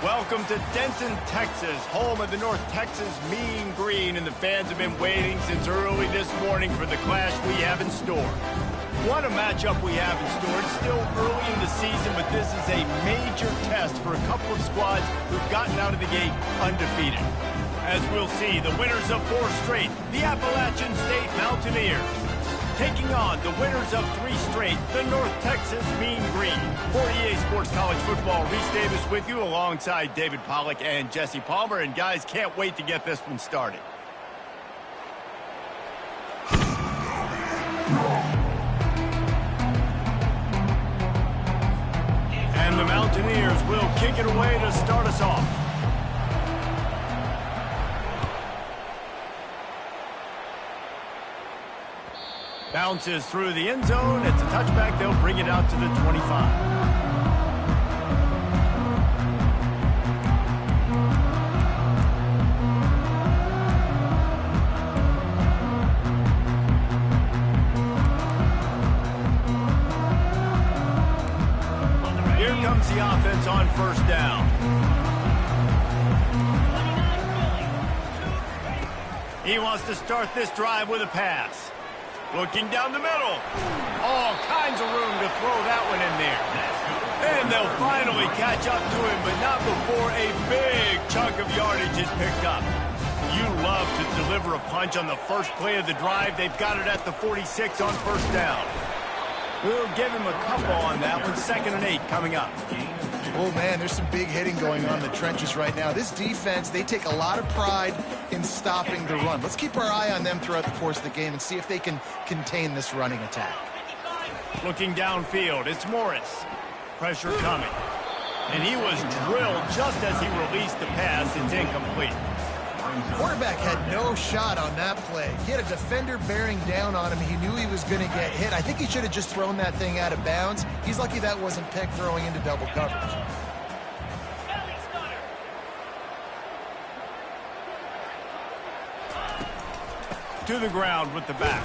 Welcome to Denton, Texas, home of the North Texas Mean Green, and the fans have been waiting since early this morning for the clash we have in store. What a matchup we have in store. It's still early in the season, but this is a major test for a couple of squads who've gotten out of the gate undefeated. As we'll see, the winners of 4 straight, the Appalachian State Mountaineers, taking on the winners of 3 straight, the North Texas Mean Green. For EA Sports College Football, Reese Davis with you alongside David Pollack and Jesse Palmer. And guys, can't wait to get this one started. And the Mountaineers will kick it away to start us off. Bounces through the end zone. It's a touchback. They'll bring it out to the 25. Here comes the offense on first down. He wants to start this drive with a pass. Looking down the middle. All kinds of room to throw that one in there. And they'll finally catch up to him, but not before a big chunk of yardage is picked up. You love to deliver a punch on the first play of the drive. They've got it at the 46 on first down. We'll give him a couple on that one. 2nd and 8 coming up. Oh, man, there's some big hitting going on in the trenches right now. This defense, they take a lot of pride in stopping the run. Let's keep our eye on them throughout the course of the game and see if they can contain this running attack. Looking downfield, it's Morris. Pressure coming. And he was drilled just as he released the pass. It's incomplete. Quarterback had no shot on that play. He had a defender bearing down on him. He knew he was going to get hit. I think he should have just thrown that thing out of bounds. He's lucky that wasn't picked throwing into double coverage. To the ground with the back.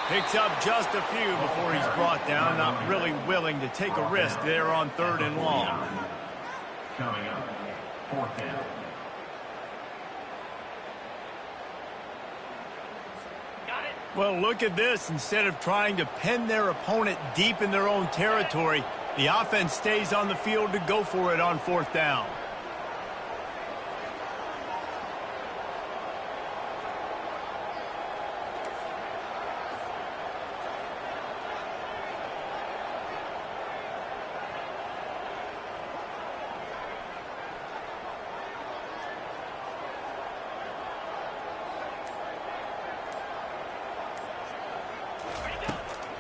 Picks up just a few before he's brought down. Not really willing to take a risk there on 3rd and long. Coming up, 4th down. Well, look at this. Instead of trying to pin their opponent deep in their own territory, the offense stays on the field to go for it on 4th down.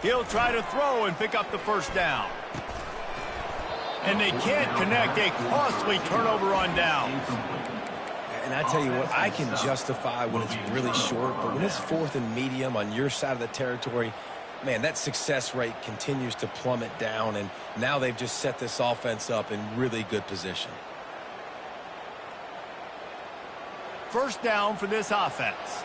He'll try to throw and pick up the first down. And they can't connect. A costly turnover on downs. And I tell you what, I can justify when it's really short, but when it's 4th and medium on your side of the territory, man, that success rate continues to plummet down, and now they've just set this offense up in really good position. First down for this offense.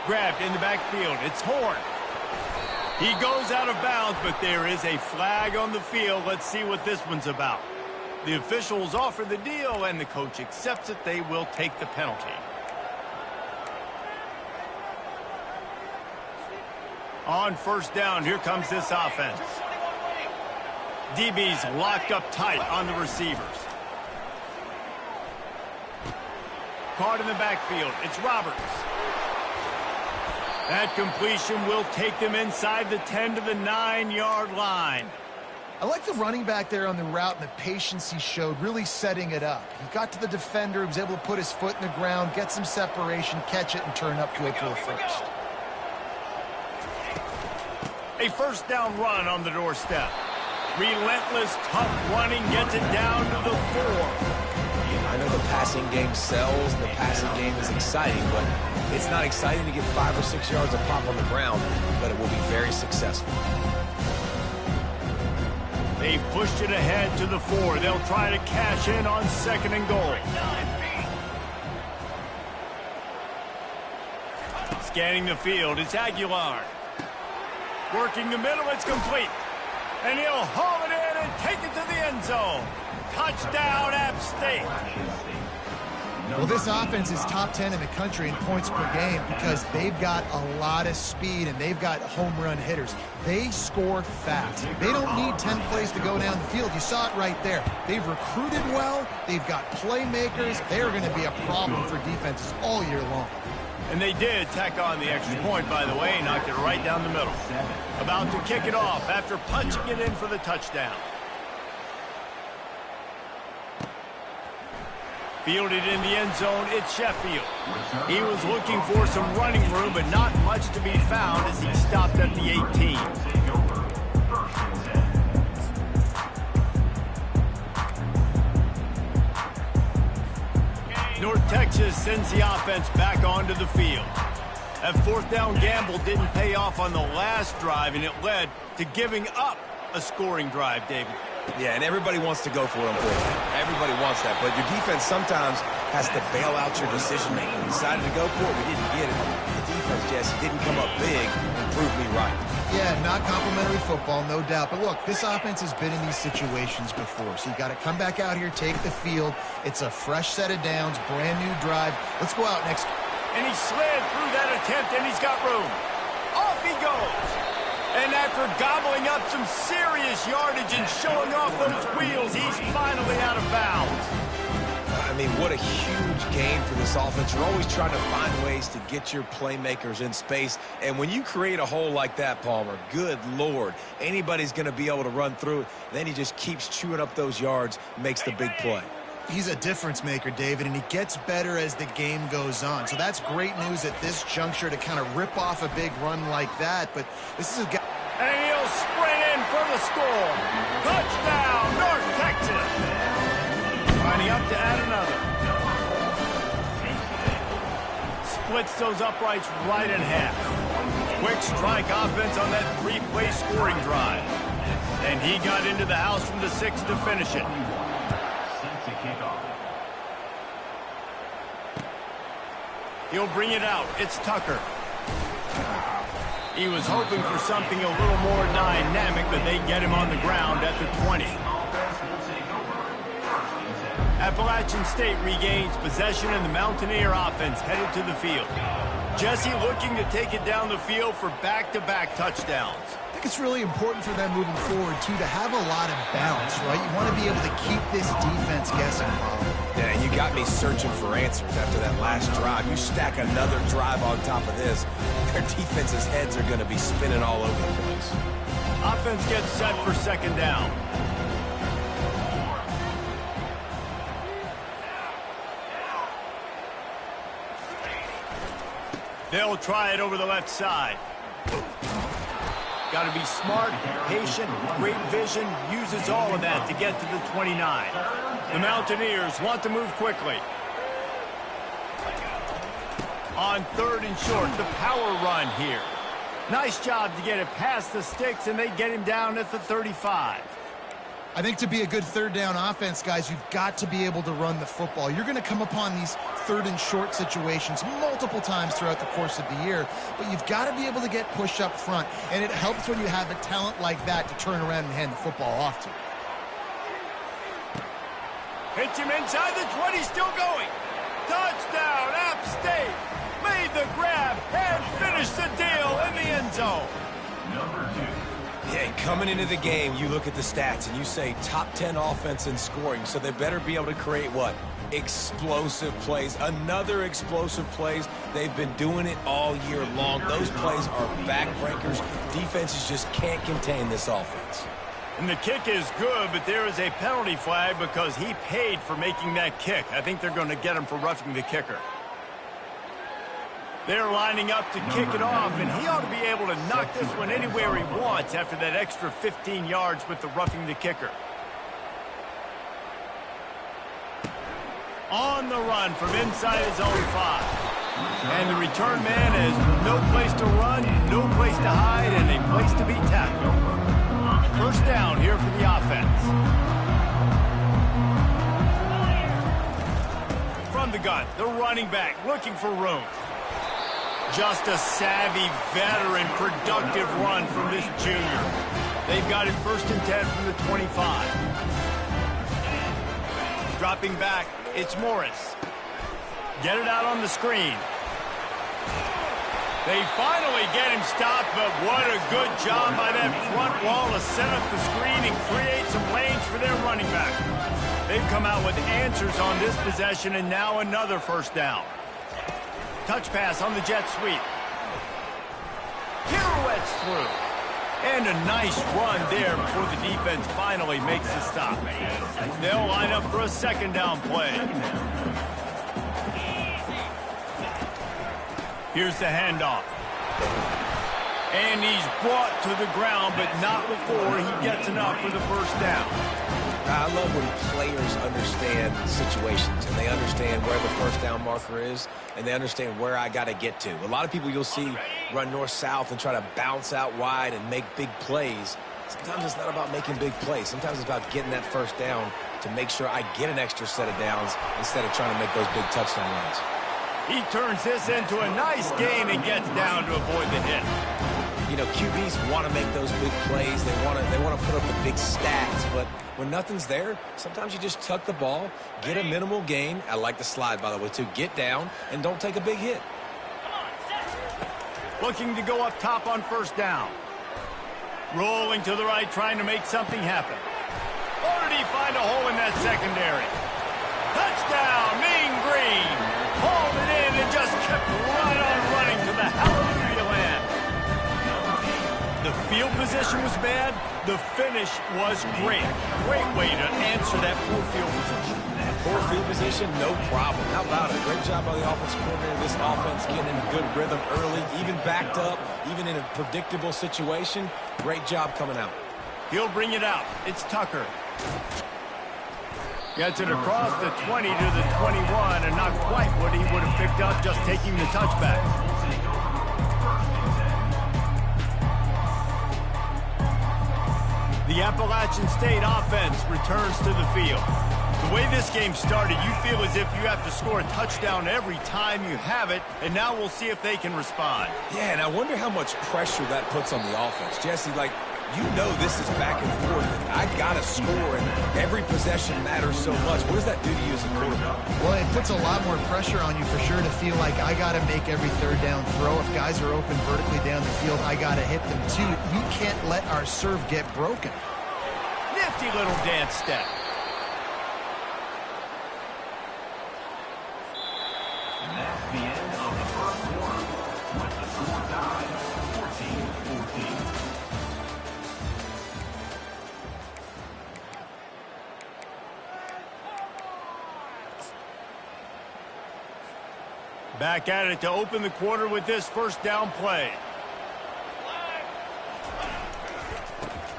Grabbed in the backfield. It's Horn. He goes out of bounds, but there is a flag on the field. Let's see what this one's about. The officials offer the deal, and the coach accepts it. They will take the penalty. On first down, here comes this offense. DB's locked up tight on the receivers. Caught in the backfield. It's Roberts. That completion will take them inside the 10 to the 9-yard line. I like the running back there on the route and the patience he showed, really setting it up. He got to the defender, he was able to put his foot in the ground, get some separation, catch it, and turn up to it for a first. A first down run on the doorstep. Relentless, tough running, gets it down to the 4. I know the passing game sells, the passing game is exciting, but it's not exciting to get 5 or 6 yards of pop on the ground, but it will be very successful. They've pushed it ahead to the 4. They'll try to cash in on 2nd and goal. Scanning the field, it's Aguilar. Working the middle, it's complete. And he'll haul it in and take it to the end zone. Touchdown, App State. Well, this offense is top 10 in the country in points per game because they've got a lot of speed and they've got home run hitters. They score fast. They don't need 10 plays to go down the field. You saw it right there. They've recruited well. They've got playmakers. They're going to be a problem for defenses all year long. And they did tack on the extra point, by the way, knocked it right down the middle. About to kick it off after punching it in for the touchdown. Fielded in the end zone, it's Sheffield. He was looking for some running room, but not much to be found as he stopped at the 18. North Texas sends the offense back onto the field. That fourth down gamble didn't pay off on the last drive, and it led to giving up a scoring drive, David. Yeah, and everybody wants to go for it, unfortunately. Everybody wants that, but your defense sometimes has to bail out your decision-making. We decided to go for it, we didn't get it. The defense, Jesse, didn't come up big and prove me right. Yeah, not complimentary football, no doubt. But look, this offense has been in these situations before, so you got to come back out here, take the field. It's a fresh set of downs, brand new drive. Let's go out next. And he slid through that attempt, and he's got room. Off he goes. And after gobbling up some serious yardage and showing off those wheels, he's finally out of bounds. I mean, what a huge game for this offense. You're always trying to find ways to get your playmakers in space. And when you create a hole like that, Palmer, good Lord, anybody's going to be able to run through it. Then he just keeps chewing up those yards, makes the big play. He's a difference maker, David, and he gets better as the game goes on. So that's great news at this juncture to kind of rip off a big run like that. But this is a guy. And he'll sprint in for the score. Touchdown, North Texas. Lining up to add another. Splits those uprights right in half. Quick strike offense on that three-play scoring drive. And he got into the house from the 6 to finish it. He'll bring it out. It's Tucker. He was hoping for something a little more dynamic, but they get him on the ground at the 20. Appalachian State regains possession, and the Mountaineer offense headed to the field. Jesse looking to take it down the field for back-to-back touchdowns. I think it's really important for them moving forward, too, to have a lot of balance, right? You want to be able to keep this defense guessing, Bob. Yeah, and you got me searching for answers after that last drive. You stack another drive on top of this, their defense's heads are going to be spinning all over the place. Offense gets set for second down. They'll try it over the left side. Got to be smart, patient, great vision, uses all of that to get to the 29. The Mountaineers want to move quickly. On third and short, the power run here. Nice job to get it past the sticks, and they get him down at the 35. I think to be a good third down offense, guys, you've got to be able to run the football. You're going to come upon these third and short situations multiple times throughout the course of the year, but you've got to be able to get push up front, and it helps when you have a talent like that to turn around and hand the football off to. Hits him inside the 20, still going. Touchdown, App State. Made the grab and finished the deal in the end zone. Number 2. Yeah, coming into the game, you look at the stats and you say top 10 offense in scoring, so they better be able to create what? Explosive plays. Another explosive plays. They've been doing it all year long. Those plays are backbreakers. Defenses just can't contain this offense. And the kick is good, but there is a penalty flag because he paid for making that kick. I think they're going to get him for roughing the kicker. They're lining up to kick it off, and he ought to be able to knock this one anywhere he wants after that extra 15 yards with the roughing the kicker. On the run from inside his own 5. And the return man has no place to run, no place to hide, and a place to be tackled. First down here for the offense. From the gun, the running back looking for room. Just a savvy, veteran, productive run from this junior. They've got it 1st and 10 from the 25. Dropping back, it's Morris. Get it out on the screen. They finally get him stopped, but what a good job by that front wall to set up the screen and create some lanes for their running back. They've come out with answers on this possession, and now another 1st down. Touch pass on the jet sweep. Pirouettes through. And a nice run there before the defense finally makes the stop. They'll line up for a 2nd down play. Here's the handoff. And he's brought to the ground, but not before he gets enough for the 1st down. I love when players understand situations, and they understand where the 1st down marker is, and they understand where I got to get to. A lot of people you'll see run north-south and try to bounce out wide and make big plays. Sometimes it's not about making big plays. Sometimes it's about getting that 1st down to make sure I get an extra set of downs instead of trying to make those big touchdown runs. He turns this into a nice gain and gets down to avoid the hit. You know, QBs want to make those big plays. They want to put up the big stats, but when nothing's there, sometimes you just tuck the ball, get a minimal gain. I like the slide, by the way, too. Get down and don't take a big hit. Looking to go up top on 1st down. Rolling to the right, trying to make something happen. Or did he find a hole in that secondary? Touchdown, Mean Green. Hauled it in and just kept right on running to the hallelujah land. The field position was bad. The finish was great. Great way to answer that poor field position. Poor field position, no problem. How about it? Great job by the offensive coordinator. This offense getting in a good rhythm early, even backed up, even in a predictable situation. Great job coming out. He'll bring it out. It's Tucker. Gets it across the 20 to the 21, and not quite what he would have picked up just taking the touchback. The Appalachian State offense returns to the field. The way this game started, you feel as if you have to score a touchdown every time you have it, and now we'll see if they can respond. Yeah, and I wonder how much pressure that puts on the offense. Jesse, like, you know this is back and forth. I got to score, and every possession matters so much. What does that do to you as a quarterback? Well, it puts a lot more pressure on you for sure to feel like I got to make every 3rd down throw. If guys are open vertically down the field, I got to hit them too. We can't let our serve get broken. Nifty little dance step. And that's the end of the 1st quarter, with the score tied 14-14. Back at it to open the quarter with this 1st down play.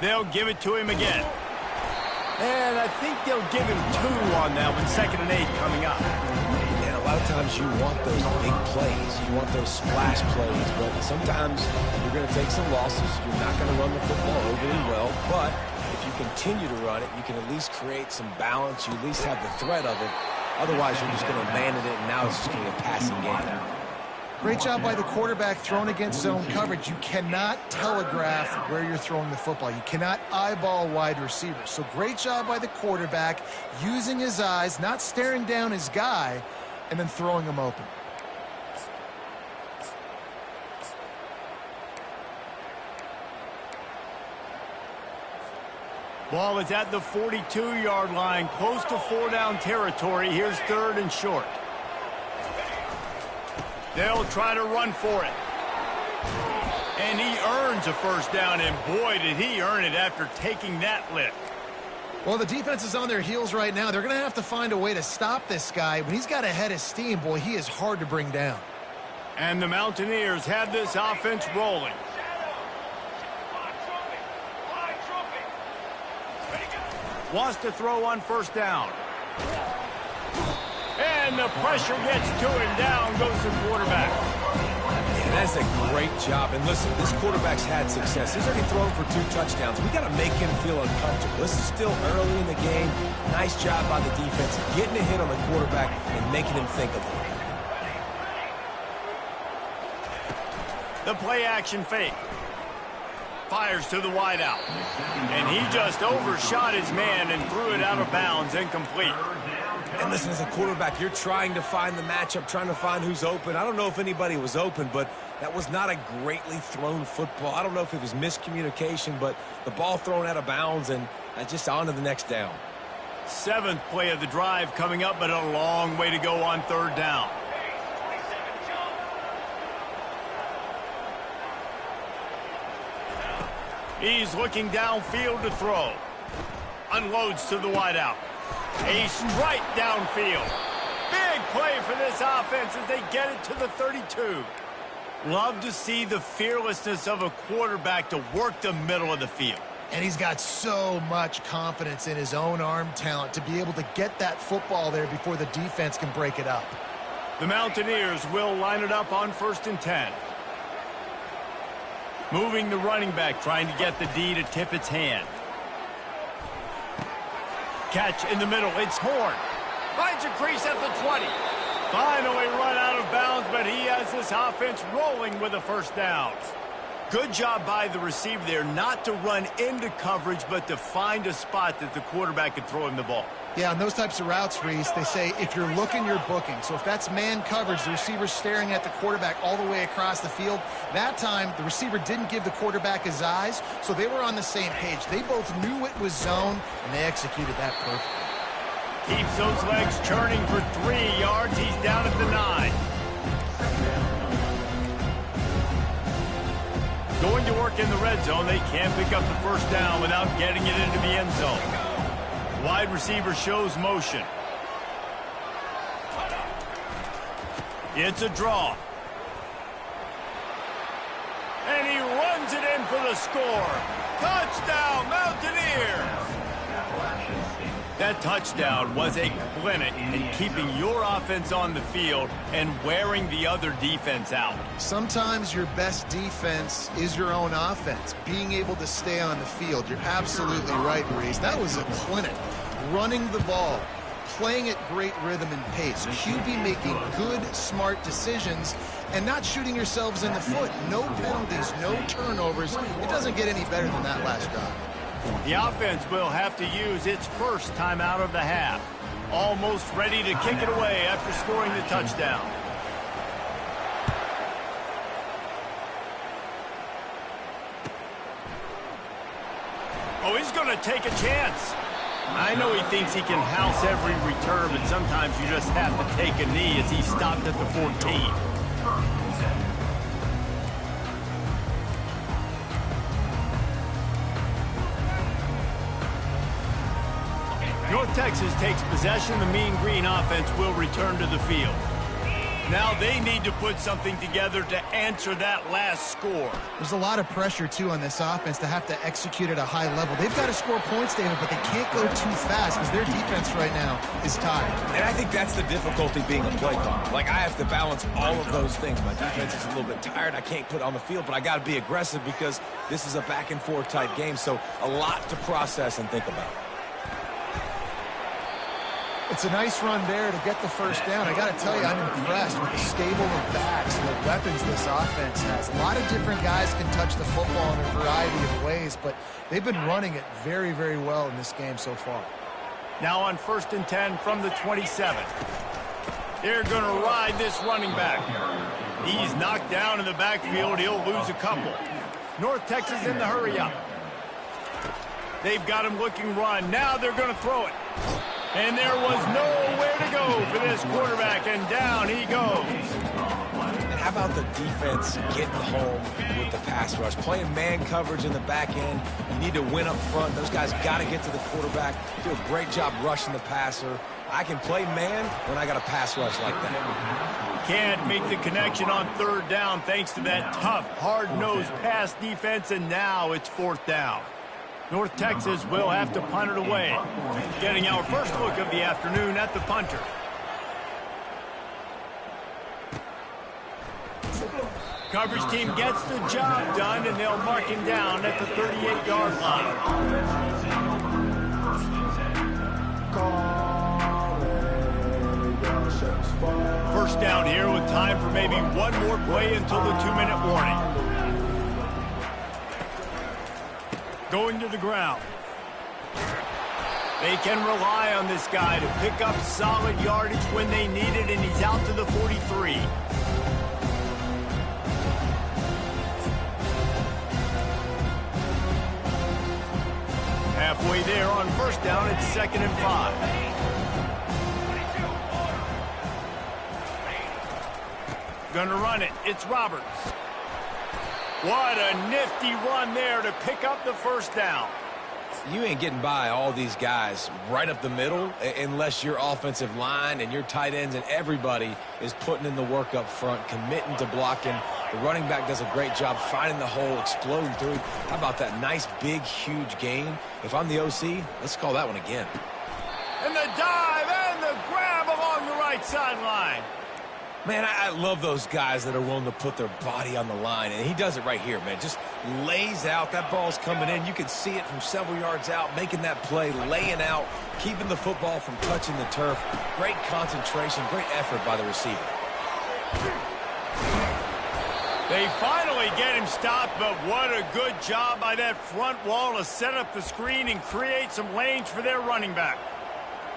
They'll give it to him again. And I think they'll give him 2 on that one. 2nd and 8 coming up. And a lot of times you want those big plays. You want those splash plays. But sometimes you're going to take some losses. You're not going to run the football overly well. But if you continue to run it, you can at least create some balance. You at least have the threat of it. Otherwise, you're just going to abandon it, and now it's just going to be a passing game. Great job by the quarterback thrown against zone coverage. You cannot telegraph where you're throwing the football. You cannot eyeball wide receivers. So great job by the quarterback using his eyes, not staring down his guy, and then throwing him open. Ball is at the 42-yard line, close to 4-down territory. Here's 3rd and short. They'll try to run for it. And he earns a 1st down, and boy, did he earn it after taking that lift. Well, the defense is on their heels right now. They're going to have to find a way to stop this guy. When he's got a head of steam, boy, he is hard to bring down. And the Mountaineers have this offense rolling. Wants to throw on 1st down. And the pressure gets to him. Down goes the quarterback. Yeah, that's a great job. And listen, this quarterback's had success. He's already thrown for 2 touchdowns. We got to make him feel uncomfortable. This is still early in the game. Nice job by the defense, getting a hit on the quarterback and making him think a little bit. The play action fake. Fires to the wideout. And he just overshot his man and threw it out of bounds, incomplete. And listen, as a quarterback, you're trying to find the matchup, trying to find who's open. I don't know if anybody was open, but that was not a greatly thrown football. I don't know if it was miscommunication, but the ball thrown out of bounds and just on to the next down. 7th play of the drive coming up, but a long way to go on 3rd down. He's looking downfield to throw. Unloads to the wideout. A strike downfield. Big play for this offense as they get it to the 32. Love to see the fearlessness of a quarterback to work the middle of the field. And he's got so much confidence in his own arm talent to be able to get that football there before the defense can break it up. The Mountaineers will line it up on 1st and 10. Moving the running back, trying to get the D to tip its hand. Catch in the middle. It's Horn. Finds a crease at the 20. Finally run out of bounds, but he has this offense rolling with a 1st down. Good job by the receiver there not to run into coverage, but to find a spot that the quarterback could throw him the ball. Yeah, on those types of routes, Reese, they say if you're looking, you're booking. So if that's man coverage, the receiver's staring at the quarterback all the way across the field. That time, the receiver didn't give the quarterback his eyes, so they were on the same page. They both knew it was zone, and they executed that perfectly. Keeps those legs churning for 3 yards. He's down at the 9. Going to work in the red zone. They can't pick up the 1st down without getting it into the end zone. Wide receiver shows motion. It's a draw. And he runs it in for the score. Touchdown, Mountaineers! Appalachian State. That touchdown was a clinic in keeping your offense on the field and wearing the other defense out. Sometimes your best defense is your own offense, being able to stay on the field. You're absolutely right, Reese. That was a clinic. Running the ball, playing at great rhythm and pace. QB making good, smart decisions and not shooting yourselves in the foot. No penalties, no turnovers. It doesn't get any better than that last drive. The offense will have to use its 1st timeout of the half. Almost ready to kick it away after scoring the touchdown. Oh, he's going to take a chance. I know he thinks he can house every return, but sometimes you just have to take a knee as he stopped at the 14. North Texas takes possession. The Mean Green offense will return to the field. Now they need to put something together to answer that last score. There's a lot of pressure, too, on this offense to have to execute at a high level. They've got to score points, David, but they can't go too fast because their defense right now is tired. And I think that's the difficulty being a play caller. Like, I have to balance all of those things. My defense is a little bit tired. I can't put it on the field, but I got to be aggressive because this is a back-and-forth type game, so a lot to process and think about. It's a nice run there to get the 1st down. I got to tell you, I'm impressed with the stable of backs and the weapons this offense has. A lot of different guys can touch the football in a variety of ways, but they've been running it very, very well in this game so far. Now on 1st and 10 from the 27. They're going to ride this running back. He's knocked down in the backfield. He'll lose a couple. North Texas in the hurry up. They've got him looking run. Now they're going to throw it. And there was nowhere to go for this quarterback, and down he goes. And how about the defense getting home with the pass rush? Playing man coverage in the back end. You need to win up front. Those guys got to get to the quarterback. Do a great job rushing the passer. I can play man when I got a pass rush like that. Can't make the connection on 3rd down thanks to that tough, hard-nosed pass defense, and now it's 4th down. North Texas will have to punt it away. Getting our first look of the afternoon at the punter. Coverage team gets the job done, and they'll mark him down at the 38-yard line. First down here with time for maybe one more play until the 2-minute warning. Going to the ground. They can rely on this guy to pick up solid yardage when they need it, and he's out to the 43. Halfway there on first down, it's 2nd and 5. Gonna run it. It's Roberts. What a nifty run there to pick up the first down. You ain't getting by all these guys right up the middle unless your offensive line and your tight ends and everybody is putting in the work up front, committing to blocking. The running back does a great job finding the hole, exploding through. How about that nice, big, huge gain? If I'm the OC, let's call that one again. And the dive and the grab along the right sideline. Man, I love those guys that are willing to put their body on the line, and he does it right here, man. Just lays out. That ball's coming in. You can see it from several yards out, making that play, laying out, keeping the football from touching the turf. Great concentration, great effort by the receiver. They finally get him stopped, but what a good job by that front wall to set up the screen and create some lanes for their running back.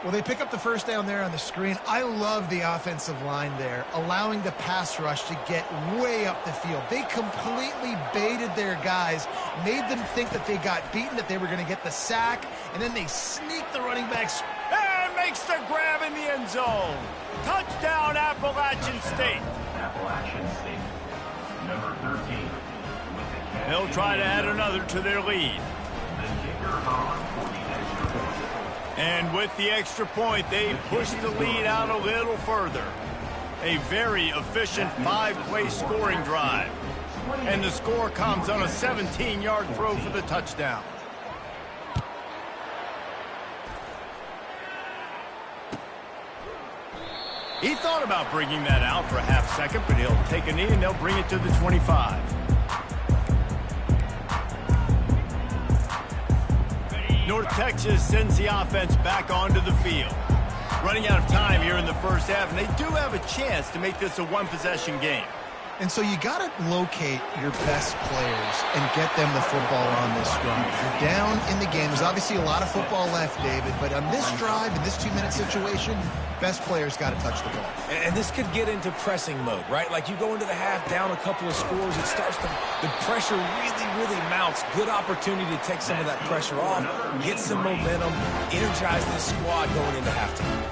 Well, they pick up the first down there on the screen. I love the offensive line there, allowing the pass rush to get way up the field. They completely baited their guys, made them think that they got beaten, that they were going to get the sack, and then they sneaked the running backs. And makes the grab in the end zone. Touchdown, Appalachian State. Appalachian State, number 13. They'll try to add another to their lead. The kicker on for the extra point. And with the extra point, they push the lead out a little further. A very efficient 5-play scoring drive. And the score comes on a 17-yard throw for the touchdown. He thought about bringing that out for a half second, but he'll take a knee and they'll bring it to the 25. North Texas sends the offense back onto the field. Running out of time here in the first half, and they do have a chance to make this a one-possession game. And so you got to locate your best players and get them the football on this drive. You're down in the game. There's obviously a lot of football left, David, but on this drive, in this 2-minute situation, best players got to touch the ball. And this could get into pressing mode, right? Like you go into the half down a couple of scores, it starts to, the pressure really mounts. Good opportunity to take some of that pressure off, get some momentum, energize this squad going into halftime.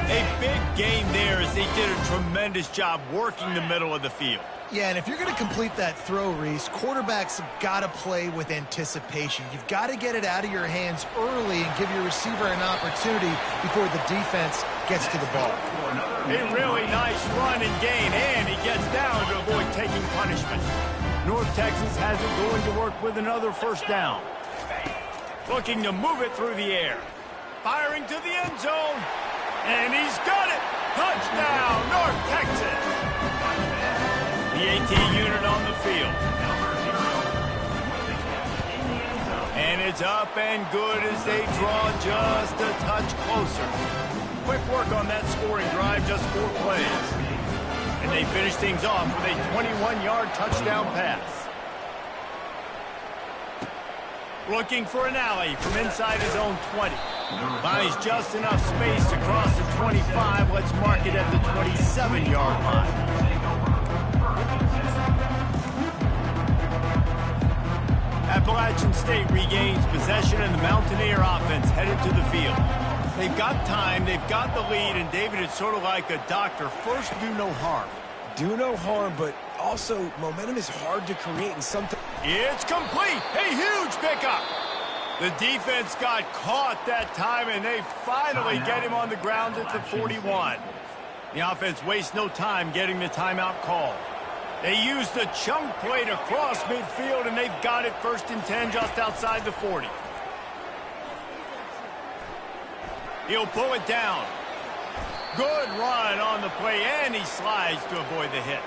A big game there as they did a tremendous job working the middle of the field. Yeah, and if you're going to complete that throw, Reese, quarterbacks have got to play with anticipation. You've got to get it out of your hands early and give your receiver an opportunity before the defense gets to the ball. A really nice run and gain, and he gets down to avoid taking punishment. North Texas has it going to work with another first down. Looking to move it through the air. Firing to the end zone. And he's got it! Touchdown, North Texas! The AT unit on the field. And it's up and good as they draw just a touch closer. Quick work on that scoring drive, just 4 plays. And they finish things off with a 21-yard touchdown pass. Looking for an alley from inside his own 20. Finds just enough space to cross the 25. Let's mark it at the 27-yard line. Appalachian State regains possession, and the Mountaineer offense headed to the field. They've got time, they've got the lead, and David, it's sort of like a doctor. First, do no harm. Do no harm, but also momentum is hard to create, and sometimes... It's complete! A huge pickup! The defense got caught that time, and they finally get him on the ground at the 41. The offense wastes no time getting the timeout call. They use the chunk play to cross midfield, and they've got it 1st and 10 just outside the 40. He'll pull it down. Good run on the play, and he slides to avoid the hit.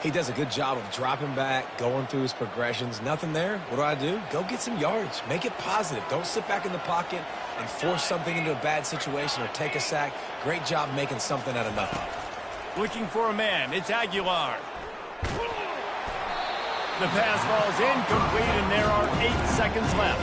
He does a good job of dropping back, going through his progressions. Nothing there. What do? Go get some yardage. Make it positive. Don't sit back in the pocket and force something into a bad situation or take a sack. Great job making something out of nothing. Looking for a man. It's Aguilar. The pass falls incomplete, and there are 8 seconds left.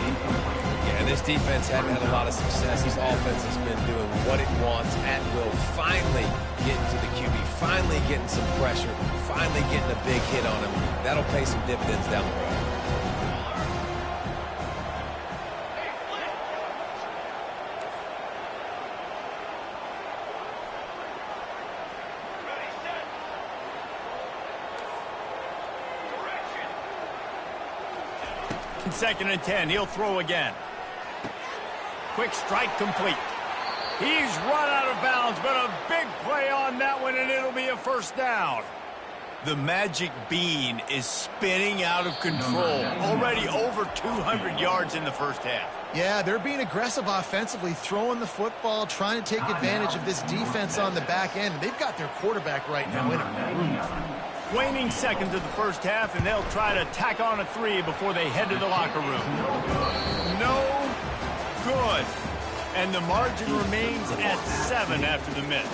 Yeah, this defense hadn't had a lot of success. This offense has been doing what it wants at will. Finally getting to the QB, finally getting some pressure, finally getting a big hit on him. That'll pay some dividends down the road. Second and 10. He'll throw again. Quick strike complete. He's run out of bounds, but a big play on that one, and it'll be a first down. The magic bean is spinning out of control. Already over 200 yards in the first half. Yeah, they're being aggressive offensively, throwing the football, trying to take advantage of this defense on the back end. They've got their quarterback right now in a groove. Waning seconds of the first half, and they'll try to tack on a 3 before they head to the locker room. No good. And the margin remains at 7 after the miss.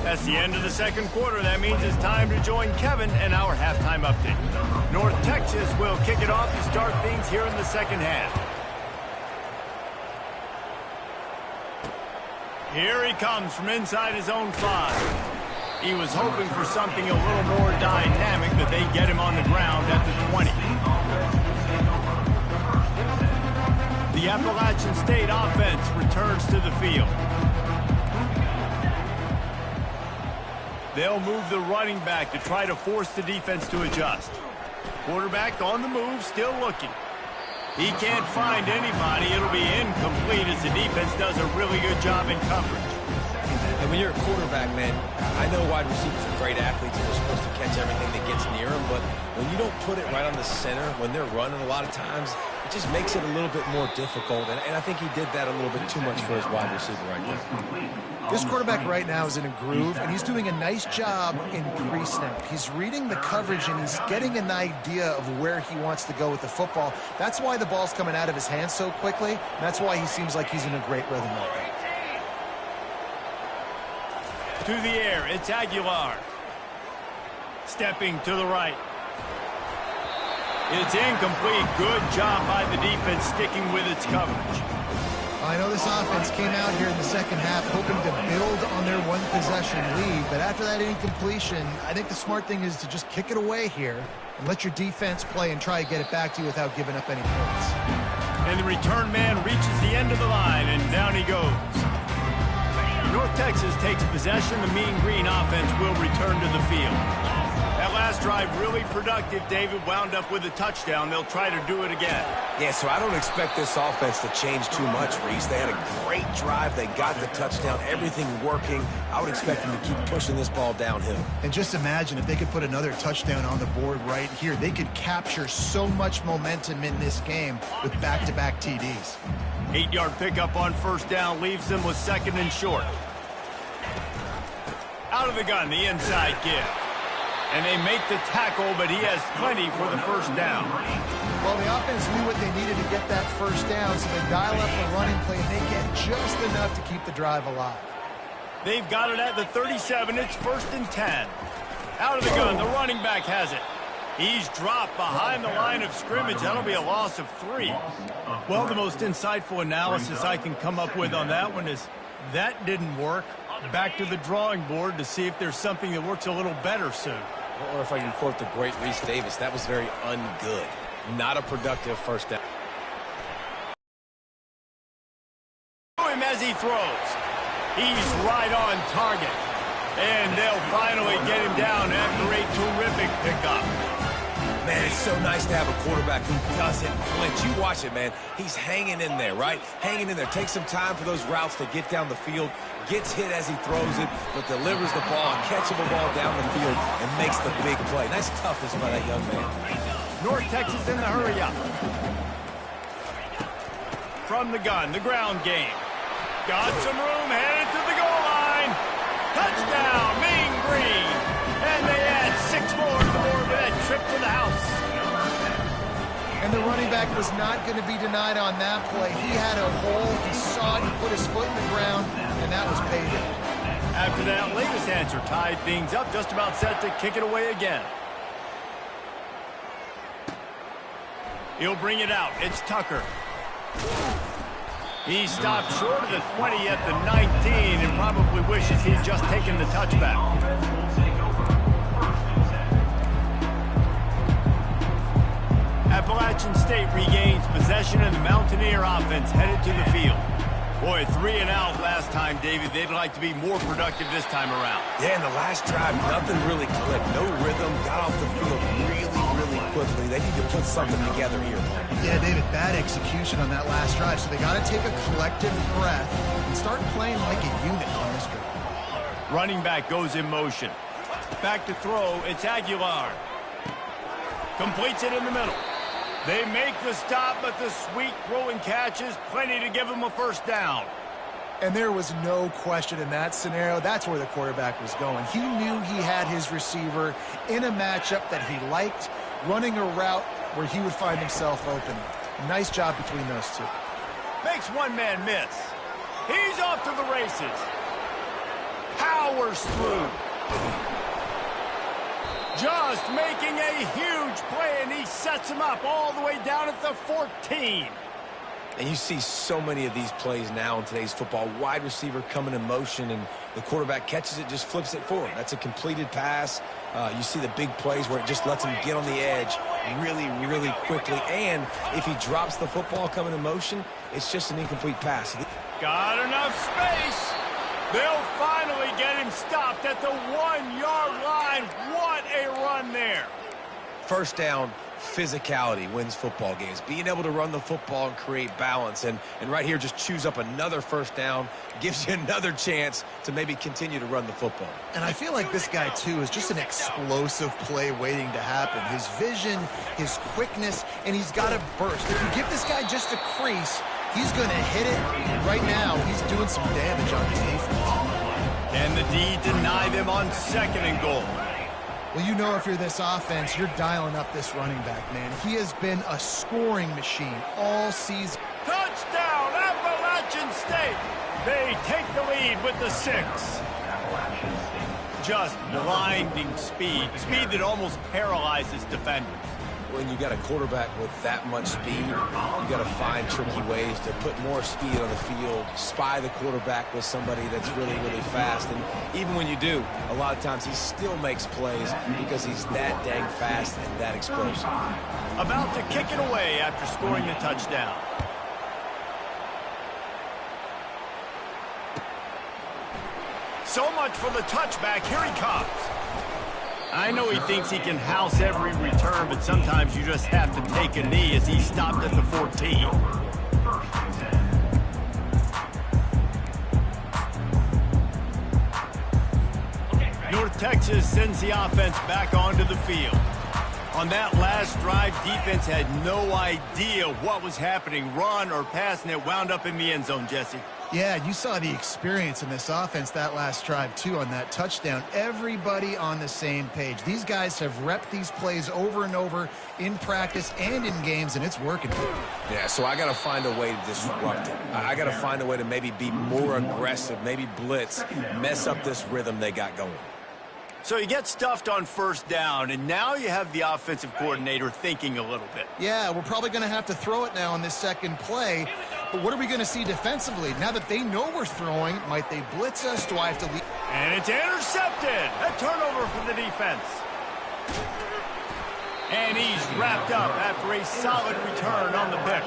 That's the end of the second quarter. That means it's time to join Kevin and our halftime update. North Texas will kick it off to start things here in the second half. Here he comes from inside his own 5. He was hoping for something a little more dynamic, but they get him on the ground at the 20. The Appalachian State offense returns to the field. They'll move the running back to try to force the defense to adjust. Quarterback on the move, still looking. He can't find anybody. It'll be incomplete as the defense does a really good job in coverage. And when you're a quarterback, man, I know wide receivers are great athletes and they're supposed to catch everything that gets near them, but when you don't put it right on the center, when they're running a lot of times, it just makes it a little bit more difficult. And I think he did that a little bit too much for his wide receiver right there. This quarterback right now is in a groove, and he's doing a nice job in pre-snap. He's reading the coverage, and he's getting an idea of where he wants to go with the football. That's why the ball's coming out of his hands so quickly, and that's why he seems like he's in a great rhythm right now. To the air, it's Aguilar. Stepping to the right. It's incomplete. Good job by the defense sticking with its coverage. I know this offense came out here in the second half hoping to build on their one-possession lead, but after that incompletion, I think the smart thing is to just kick it away here and let your defense play and try to get it back to you without giving up any points. And the return man reaches the end of the line, and down he goes. North Texas takes possession. The Mean Green offense will return to the field. That last drive really productive. David wound up with a touchdown. They'll try to do it again. Yeah, so I don't expect this offense to change too much, Reese. They had a great drive. They got the touchdown. Everything working. I would expect them to keep pushing this ball downhill. And just imagine if they could put another touchdown on the board right here. They could capture so much momentum in this game with back-to-back TDs. 8-yard pickup on first down leaves them with second and short. Out of the gun, the inside give. And they make the tackle, but he has plenty for the first down. Well, the offense knew what they needed to get that first down, so they dial up the running play, and they get just enough to keep the drive alive. They've got it at the 37. It's first and 10. Out of the gun, the running back has it. He's dropped behind the line of scrimmage. That'll be a loss of 3. Well, the most insightful analysis I can come up with on that one is that didn't work. Back to the drawing board to see if there's something that works a little better soon. Or if I can quote the great Reese Davis, that was very ungood. Not a productive first down. Him as he throws. He's right on target. And they'll finally get him down after a terrific pickup. Man, it's so nice to have a quarterback who doesn't flinch. You watch it, man. He's hanging in there, right? Hanging in there. Takes some time for those routes to get down the field. Gets hit as he throws it, but delivers the ball, catchable ball down the field, and makes the big play. Nice toughness by that young man. North Texas in the hurry-up. From the gun, the ground game. Got some room, headed to the goal line. Touchdown, Mean Green. And they add 6 more to the board with that trip to the house. And the running back was not going to be denied on that play. He had a hole, he saw it, he put his foot in the ground, and that was payday. After that latest answer tied things up, just about set to kick it away again. He'll bring it out. It's Tucker. He stopped short of the 20 at the 19 and probably wishes he'd just taken the touchback. Appalachian State regains possession and the Mountaineer offense headed to the field. Boy, 3 and out last time, David. They'd like to be more productive this time around. Yeah, in the last drive, nothing really clicked. No rhythm, got off the field really quickly. They need to put something together here. Yeah, David, bad execution on that last drive, so they got to take a collective breath and start playing like a unit on this drive. Running back goes in motion. Back to throw, it's Aguilar. Completes it in the middle. They make the stop, but the sweet throw and catch is plenty to give them a first down. And there was no question in that scenario. That's where the quarterback was going. He knew he had his receiver in a matchup that he liked, running a route where he would find himself open. Nice job between those two. Makes one man miss. He's off to the races. Powers through. Just making a huge play, and he sets him up all the way down at the 14. And you see so many of these plays now in today's football. Wide receiver coming in motion, and the quarterback catches it, just flips it forward. That's a completed pass. You see the big plays where it just lets him get on the edge really quickly. And if he drops the football coming in motion, it's just an incomplete pass. Got enough space. They'll finally get him stopped at the 1-yard line. What a run there. First down, physicality wins football games. Being able to run the football and create balance. And right here, just choose up another first down. Gives you another chance to maybe continue to run the football. And I feel like this guy, too, is just an explosive play waiting to happen. His vision, his quickness, and he's got a burst. If you give this guy just a crease, he's going to hit it. And right now, he's doing some damage on his defense. Can the D deny them on 2nd and goal? Well, you know if you're this offense, you're dialing up this running back, man. He has been a scoring machine all season. Touchdown, Appalachian State. They take the lead with the 6. Just blinding speed. Speed that almost paralyzes defenders. When you got a quarterback with that much speed, you got to find tricky ways to put more speed on the field, spy the quarterback with somebody that's really fast. And even when you do, a lot of times he still makes plays because he's that dang fast and that explosive. About to kick it away after scoring the touchdown. So much for the touchback. Here he comes. I know he thinks he can house every return, but sometimes you just have to take a knee as he stopped at the 14. North Texas sends the offense back onto the field. On that last drive, defense had no idea what was happening, run or pass, and it wound up in the end zone, Jesse. Yeah, you saw the experience in this offense that last drive, too, on that touchdown. Everybody on the same page. These guys have repped these plays over and over in practice and in games, and it's working. Yeah, so I got to find a way to disrupt it. I got to find a way to maybe be more aggressive, maybe blitz, mess up this rhythm they got going. So you get stuffed on first down, and now you have the offensive coordinator thinking a little bit. Yeah, we're probably going to have to throw it now on this second play. But what are we going to see defensively? Now that they know we're throwing, might they blitz us? Do I have to leave? And it's intercepted. A turnover for the defense. And he's wrapped up after a solid return on the pick.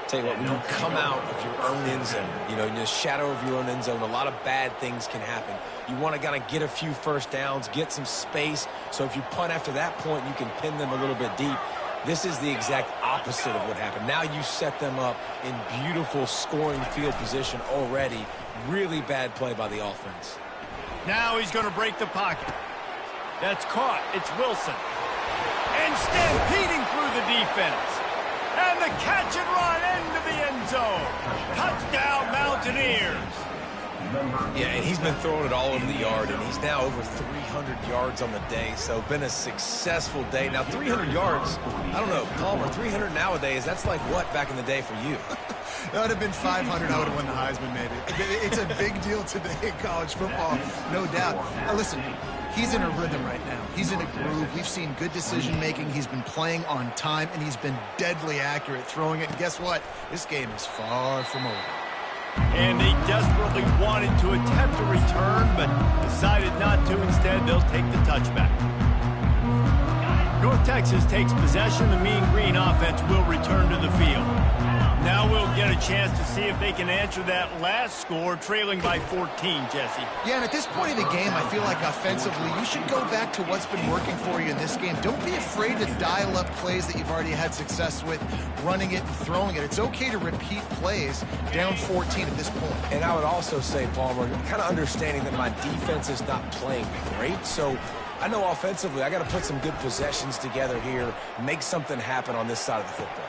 Tell you what, when you come out of your own end zone, you know, in the shadow of your own end zone, a lot of bad things can happen. You want to kind of get a few first downs, get some space, so if you punt after that point, you can pin them a little bit deep. This is the exact opposite of what happened. Now you set them up in beautiful scoring field position already. Really bad play by the offense. Now he's going to break the pocket. That's caught. It's Wilson. And stampeding through the defense. And the catch and run into the end zone. Touchdown, Mountaineers. Yeah, and he's been throwing it all over the yard, and he's now over 300 yards on the day, so been a successful day. Now, 300 yards, I don't know, Palmer, 300 nowadays, that's like what back in the day for you? That would have been 500. I would have won the Heisman, maybe. It's a big deal today in college football, no doubt. Now, listen, He's in a rhythm right now. He's in a groove. We've seen good decision-making. He's been playing on time, and he's been deadly accurate throwing it. And guess what? This game is far from over. And they desperately wanted to attempt a return, but decided not to. Instead, they'll take the touchback. North Texas takes possession. The Mean Green offense will return to the field. Now we'll get a chance to see if they can answer that last score, trailing by 14, Jesse. Yeah, and at this point of the game, I feel like offensively, you should go back to what's been working for you in this game. Don't be afraid to dial up plays that you've already had success with, running it and throwing it. It's okay to repeat plays down 14 at this point. And I would also say, Palmer, kind of understanding that my defense is not playing great, so I know offensively I got to put some good possessions together here, make something happen on this side of the football.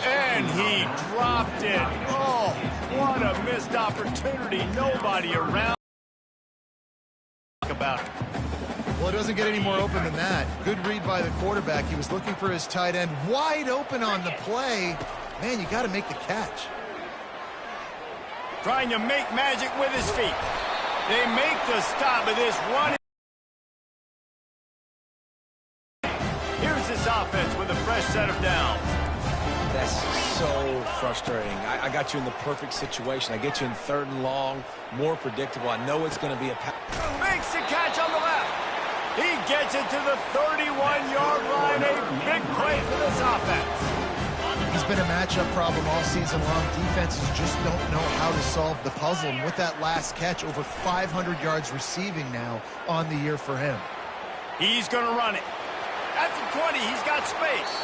And he dropped it. Oh, what a missed opportunity. Nobody around about it. Well, it doesn't get any more open than that. Good read by the quarterback. He was looking for his tight end. Wide open on the play. Man, you got to make the catch. Trying to make magic with his feet. They make the stop of this run. Here's this offense with a fresh set of downs. That's so frustrating. I got you in the perfect situation. I get you in 3rd and long, more predictable. I know it's going to be a pass. Makes the catch on the left. He gets it to the 31-yard line. A big play for this offense. He's been a matchup problem all season long. Defenses just don't know how to solve the puzzle. And with that last catch, over 500 yards receiving now on the year for him. He's going to run it. At the 20, he's got space.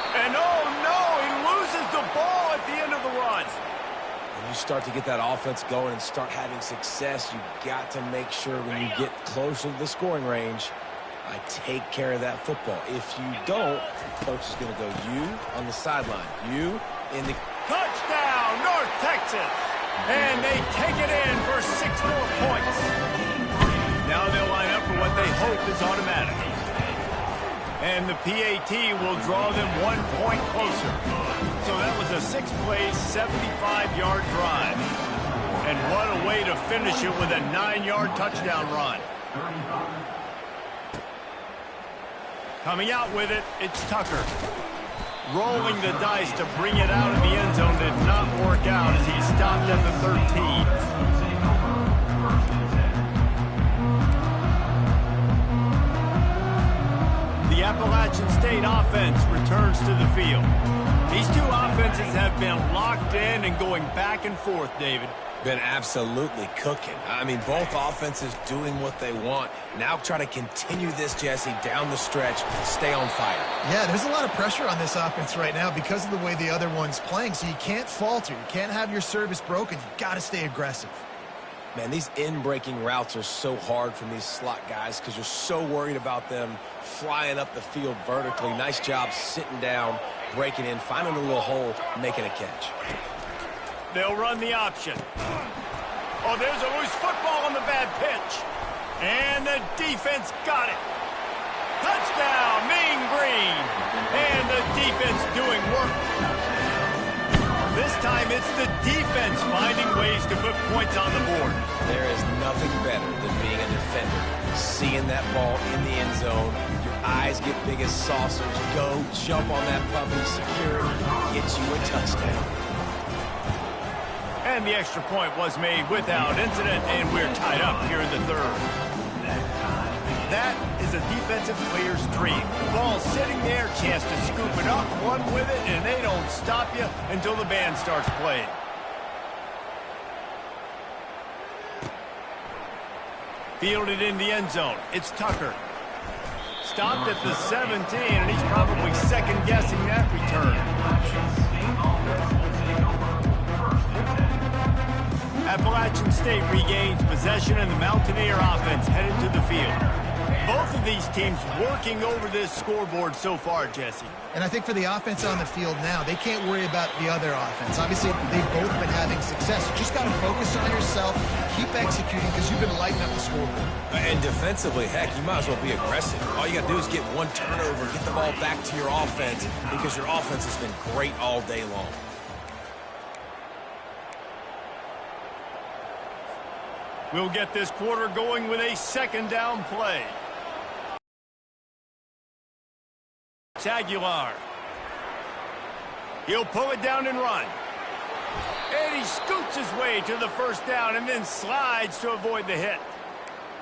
And oh no, he loses the ball at the end of the run. When you start to get that offense going and start having success, you got to make sure when you get closer to the scoring range, I take care of that football. If you don't, coach is going to go you on the sideline, you in the... Touchdown, North Texas. And they take it in for 6 more points. Now they'll line up for what they hope is automatic. And the PAT will draw them 1 point closer. So that was a 6-play, 75-yard drive. And what a way to finish it with a 9-yard touchdown run. Coming out with it, it's Tucker. Rolling the dice to bring it out of the end zone did not work out as he stopped at the 13. The Appalachian State offense returns to the field. These two offenses have been locked in and going back and forth, David. Been absolutely cooking. I mean, both offenses doing what they want. Now try to continue this, Jesse, down the stretch, stay on fire. Yeah, there's a lot of pressure on this offense right now because of the way the other one's playing, so you can't falter. You can't have your service broken. You got to stay aggressive. Man, these in-breaking routes are so hard from these slot guys because you're so worried about them flying up the field vertically. Nice job sitting down, breaking in, finding a little hole, making a catch. They'll run the option. Oh, there's a loose football on the bad pitch. And the defense got it. Touchdown, Mean Green. And the defense doing work. This time it's the defense finding ways to put points on the board. There is nothing better than being a defender. Seeing that ball in the end zone, your eyes get big as saucers. Go, jump on that puppy, secure it, get you a touchdown. And the extra point was made without incident, and we're tied up here in the 3rd. That is a defensive player's dream. Ball sitting there, chance to scoop it up, run with it, and they don't stop you until the band starts playing. Fielded in the end zone. It's Tucker. Stopped at the 17, and he's probably second-guessing that return. Appalachian State regains possession, and the Mountaineer offense headed to the field. Both of these teams working over this scoreboard so far, Jesse. And I think for the offense on the field now, they can't worry about the other offense. Obviously, they've both been having success. You just got to focus on yourself, keep executing, because you've been lighting up the scoreboard. And defensively, heck, you might as well be aggressive. All you got to do is get one turnover, get the ball back to your offense, because your offense has been great all day long. We'll get this quarter going with a second down play. It's Aguilar. He'll pull it down and run. And he scoots his way to the first down and then slides to avoid the hit.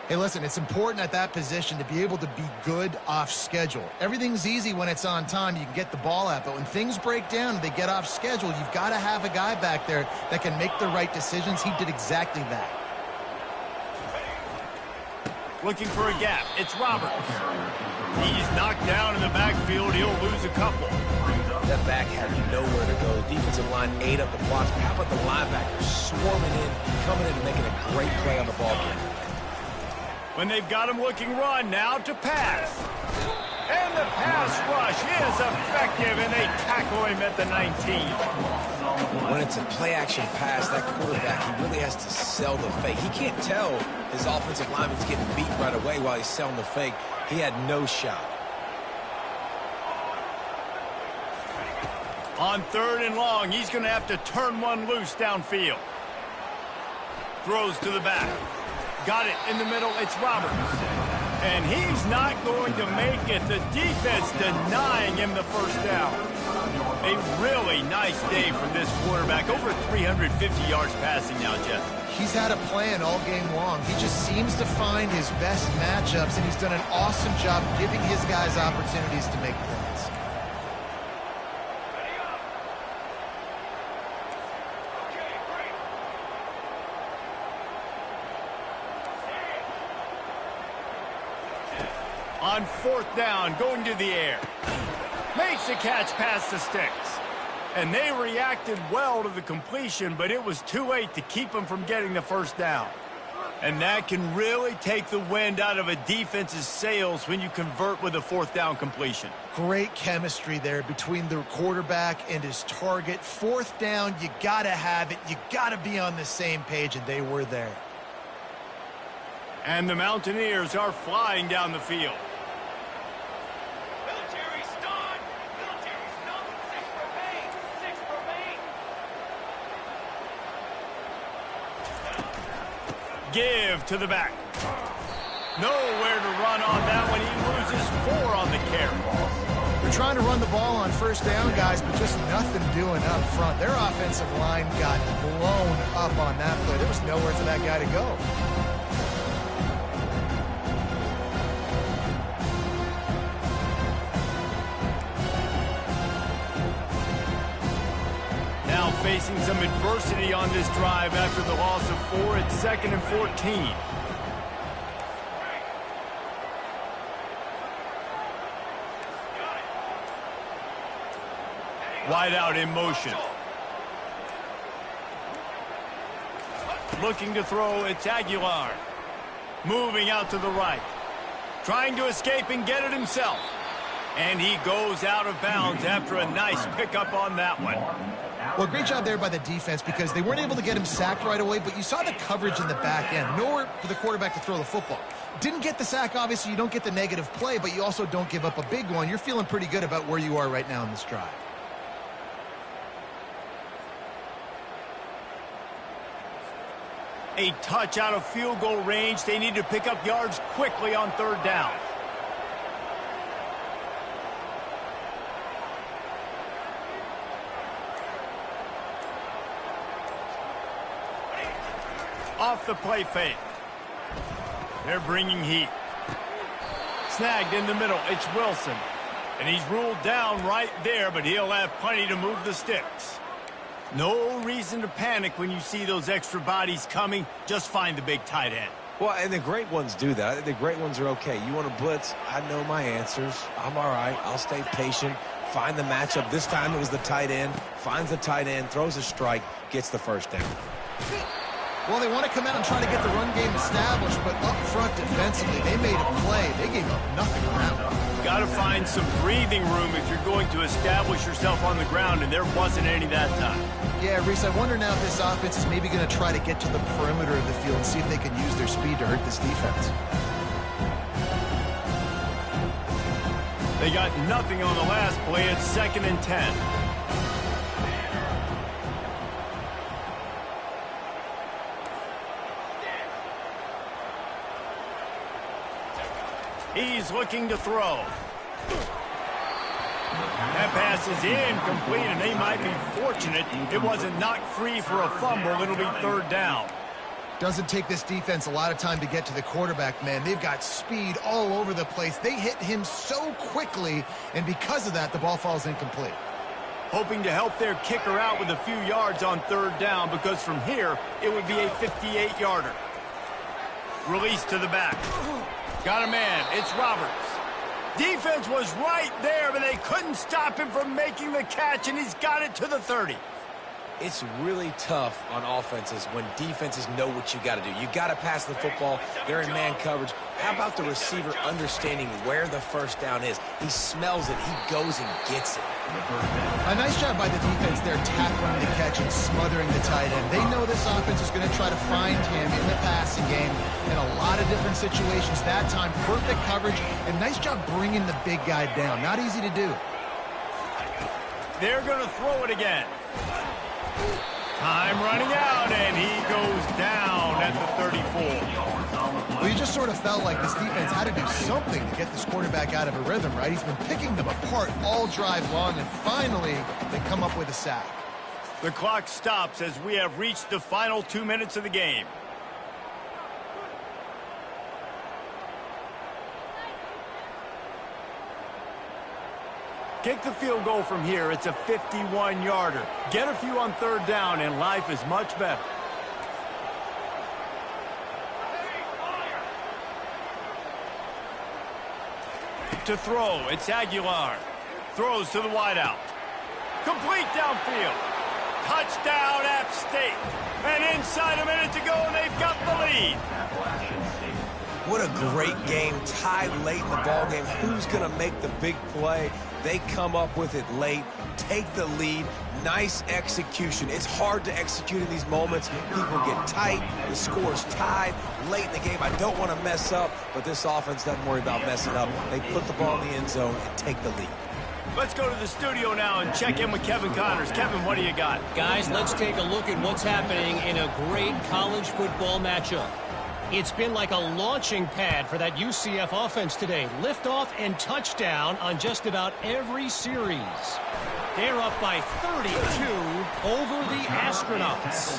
Hey, listen, it's important at that position to be able to be good off schedule. Everything's easy when it's on time. You can get the ball out. But when things break down and they get off schedule, you've got to have a guy back there that can make the right decisions. He did exactly that. Looking for a gap. It's Roberts. He's knocked down in the backfield. He'll lose a couple. That back had nowhere to go. The defensive line ate up the blocks. How about the linebackers swarming in, coming in and making a great play on the ball game? When they've got him looking run, now to pass. And the pass rush is effective, and they tackle him at the 19. When it's a play-action pass, that quarterback, he really has to sell the fake. He can't tell his offensive lineman's getting beat right away while he's selling the fake. He had no shot. On 3rd and long, he's going to have to turn one loose downfield. Throws to the back. Got it in the middle. It's Roberts. And he's not going to make it. The defense denying him the first down. A really nice day from this quarterback. Over 350 yards passing now, Jeff. He's had a plan all game long. He just seems to find his best matchups, and he's done an awesome job giving his guys opportunities to make plays. On 4th down, going to the air. Makes the catch past the sticks. And they reacted well to the completion, but it was too late to keep them from getting the first down. And that can really take the wind out of a defense's sails when you convert with a 4th down completion. Great chemistry there between the quarterback and his target. 4th down, you got to have it. You got to be on the same page, and they were there. And the Mountaineers are flying down the field. Give to the back. Nowhere to run on that one. He loses 4 on the carry. They're trying to run the ball on 1st down, guys, but just nothing doing up front. Their offensive line got blown up on that play. There was nowhere for that guy to go. Now facing some adversity on this drive after the loss of 4. It's 2nd and 14. Wide out in motion. Looking to throw, it's Aguilar. Moving out to the right. Trying to escape and get it himself. And he goes out of bounds after a nice pickup on that one. Well, great job there by the defense because they weren't able to get him sacked right away, but you saw the coverage in the back end. Nowhere for the quarterback to throw the football. Didn't get the sack, obviously. You don't get the negative play, but you also don't give up a big one. You're feeling pretty good about where you are right now in this drive. A touch out of field goal range. They need to pick up yards quickly on 3rd down. Off the play fake. They're bringing heat. Snagged in the middle. It's Wilson. And he's ruled down right there, but he'll have plenty to move the sticks. No reason to panic when you see those extra bodies coming. Just find the big tight end. Well, and the great ones do that. I think the great ones are okay. You want to blitz? I know my answers. I'm all right. I'll stay patient. Find the matchup. This time it was the tight end. Finds the tight end, throws a strike, gets the first down. Well, they want to come out and try to get the run game established, but up front defensively, they made a play. They gave up nothing around. Got to find some breathing room if you're going to establish yourself on the ground, and there wasn't any that time. Yeah, Reese, I wonder now if this offense is maybe going to try to get to the perimeter of the field and see if they can use their speed to hurt this defense. They got nothing on the last play. It's 2nd and 10. He's looking to throw. That pass is incomplete, and they might be fortunate it wasn't knocked free for a fumble. It'll be third down. Doesn't take this defense a lot of time to get to the quarterback, man. They've got speed all over the place. They hit him so quickly, and because of that, the ball falls incomplete. Hoping to help their kicker out with a few yards on third down, because from here, it would be a 58-yarder. Release to the back. Got a man. It's Roberts. Defense was right there, but they couldn't stop him from making the catch, and he's got it to the 30. It's really tough on offenses when defenses know what you got to do. You got to pass the football. They're in man coverage. How about the receiver understanding where the first down is? He smells it. He goes and gets it. A nice job by the defense there, tackling the catch and smothering the tight end. They know this offense is going to try to find him in the passing game in a lot of different situations. That time, perfect coverage, and nice job bringing the big guy down. Not easy to do. They're going to throw it again. Time running out, and he goes down at the 34. Well, you just sort of felt like this defense had to do something to get this quarterback out of a rhythm, right? He's been picking them apart all drive long, and finally they come up with a sack. The clock stops as we have reached the final 2 minutes of the game. Kick the field goal from here. It's a 51-yarder. Get a few on third down, and life is much better. To throw, it's Aguilar. Throws to the wideout. Complete downfield. Touchdown, App State. And inside a minute to go, and they've got the lead. What a great game. Tied late in the ballgame. Who's going to make the big play? They come up with it late, take the lead. Nice execution. It's hard to execute in these moments. People get tight. The score's tied late in the game. I don't want to mess up, but this offense doesn't worry about messing up. They put the ball in the end zone and take the lead. Let's go to the studio now and check in with Kevin Connors. Kevin, what do you got? Guys, let's take a look at what's happening in a great college football matchup. It's been like a launching pad for that UCF offense today. Liftoff and touchdown on just about every series. They're up by 32 over the Astronauts.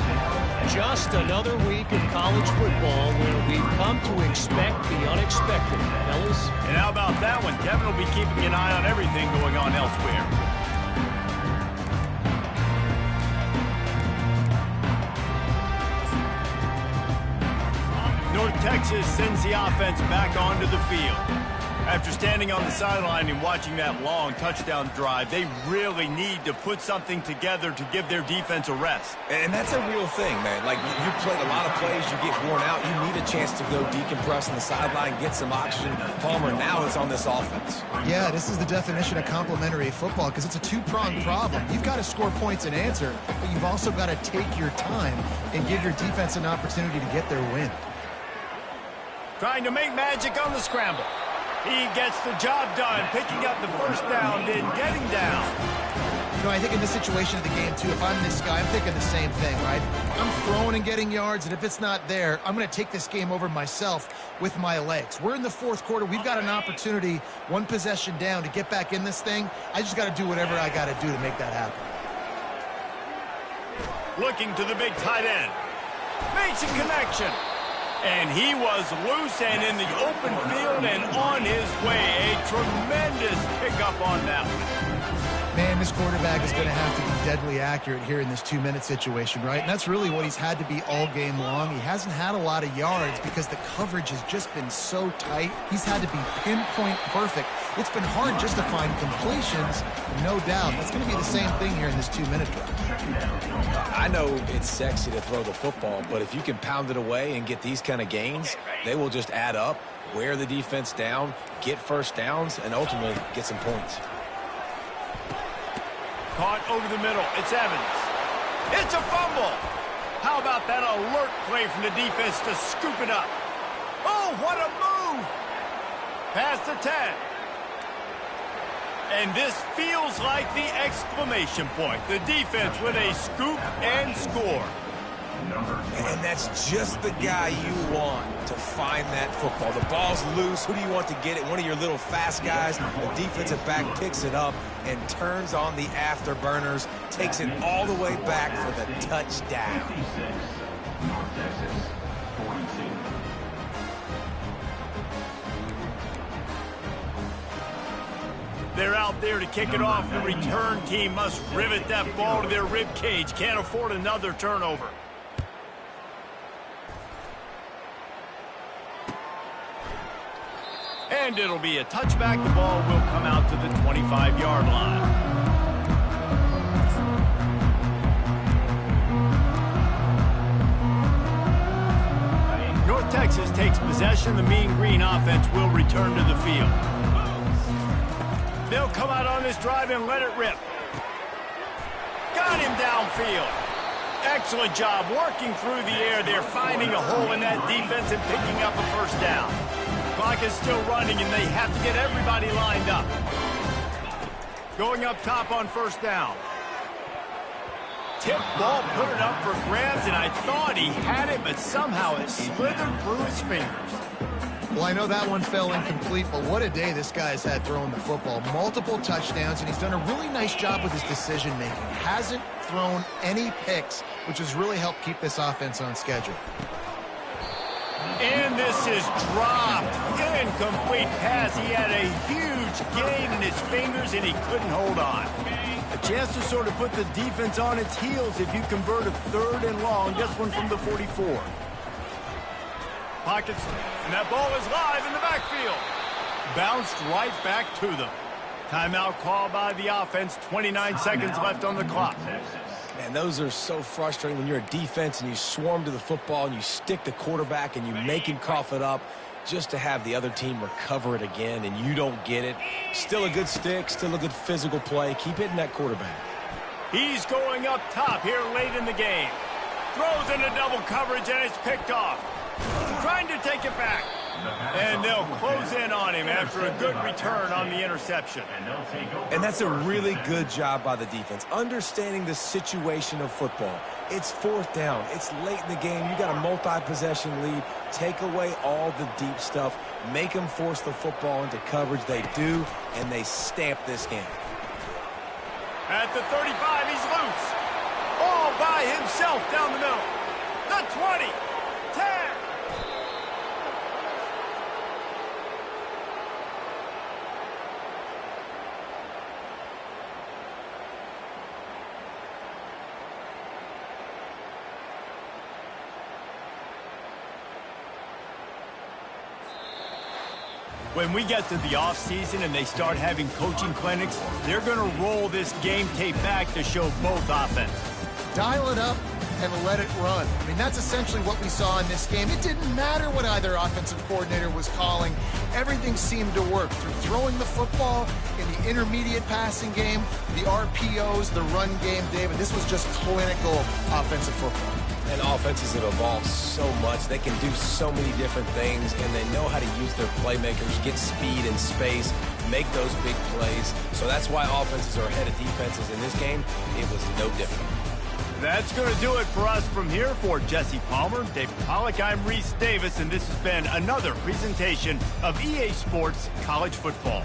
Just another week of college football where we've come to expect the unexpected, fellas. And how about that one? Kevin will be keeping an eye on everything going on elsewhere. North Texas sends the offense back onto the field. After standing on the sideline and watching that long touchdown drive, they really need to put something together to give their defense a rest. And that's a real thing, man. Like, you played a lot of plays, you get worn out, you need a chance to go decompress on the sideline, get some oxygen. Palmer, now it's on this offense. Yeah, this is the definition of complementary football because it's a two-pronged problem. You've got to score points and answer, but you've also got to take your time and give your defense an opportunity to get their win. Trying to make magic on the scramble. He gets the job done, picking up the first down, then getting down. You know, I think in this situation of the game, too, if I'm this guy, I'm thinking the same thing, right? I'm throwing and getting yards, and if it's not there, I'm going to take this game over myself with my legs. We're in the fourth quarter. We've got an opportunity, one possession down, to get back in this thing. I just got to do whatever I got to do to make that happen. Looking to the big tight end. Makes a connection. And he was loose and in the open field and on his way. A tremendous pickup on that one. Man, this quarterback is going to have to be deadly accurate here in this 2-minute situation, right? And that's really what he's had to be all game long. He hasn't had a lot of yards because the coverage has just been so tight. He's had to be pinpoint perfect. It's been hard just to find completions, no doubt. That's going to be the same thing here in this 2-minute drive. I know it's sexy to throw the football, but if you can pound it away and get these kind of gains, they will just add up, wear the defense down, get first downs, and ultimately get some points. Caught over the middle. It's Evans. It's a fumble. How about that alert play from the defense to scoop it up? Oh, what a move. Past the 10. And this feels like the exclamation point. The defense with a scoop and score. And that's just the guy you want to find that football. The ball's loose. Who do you want to get it? One of your little fast guys. The defensive back picks it up and turns on the afterburners, takes it all the way back for the touchdown. 56, North Texas, 42. They're out there to kick it off. The return team must rivet that ball to their rib cage. Can't afford another turnover. And it'll be a touchback. The ball will come out to the 25-yard line. North Texas takes possession. The Mean Green offense will return to the field. They'll come out on this drive and let it rip. Got him downfield. Excellent job working through the air. They're finding a hole in that defense and picking up a first down. Clock is still running, and they have to get everybody lined up. Going up top on first down. Tip ball, put it up for grabs, and I thought he had it, but somehow it slithered through his fingers. Well, I know that one fell incomplete, but what a day this guy's had throwing the football. Multiple touchdowns, and he's done a really nice job with his decision-making. Hasn't thrown any picks, which has really helped keep this offense on schedule. And this is dropped. Incomplete pass. He had a huge gain in his fingers, and he couldn't hold on. A chance to sort of put the defense on its heels if you convert a 3rd and long. This one from the 44. Pockets, and that ball is live in the backfield. Bounced right back to them. Timeout called by the offense. 29 seconds left on the clock. Man, those are so frustrating when you're a defense and you swarm to the football and you stick the quarterback and you make him cough it up just to have the other team recover it again and you don't get it. Still a good stick, still a good physical play. Keep hitting that quarterback. He's going up top here late in the game. Throws into double coverage and it's picked off. Trying to take it back. And they'll close in on him after a good return on the interception. And that's a really good job by the defense, understanding the situation of football. It's 4th down. It's late in the game. You got a multi-possession lead. Take away all the deep stuff. Make them force the football into coverage. They do, and they stamp this game. At the 35, he's loose. All by himself down the middle. The 20. 10. When we get to the offseason and they start having coaching clinics, they're going to roll this game tape back to show both offenses. Dial it up and let it run. I mean, that's essentially what we saw in this game. It didn't matter what either offensive coordinator was calling. Everything seemed to work through throwing the football, in the intermediate passing game, the RPOs, the run game, David. This was just clinical offensive football. And offenses have evolved so much. They can do so many different things, and they know how to use their playmakers, get speed and space, make those big plays. So that's why offenses are ahead of defenses in this game. It was no different. That's going to do it for us from here. For Jesse Palmer, David Pollack, I'm Reese Davis, and this has been another presentation of EA Sports College Football.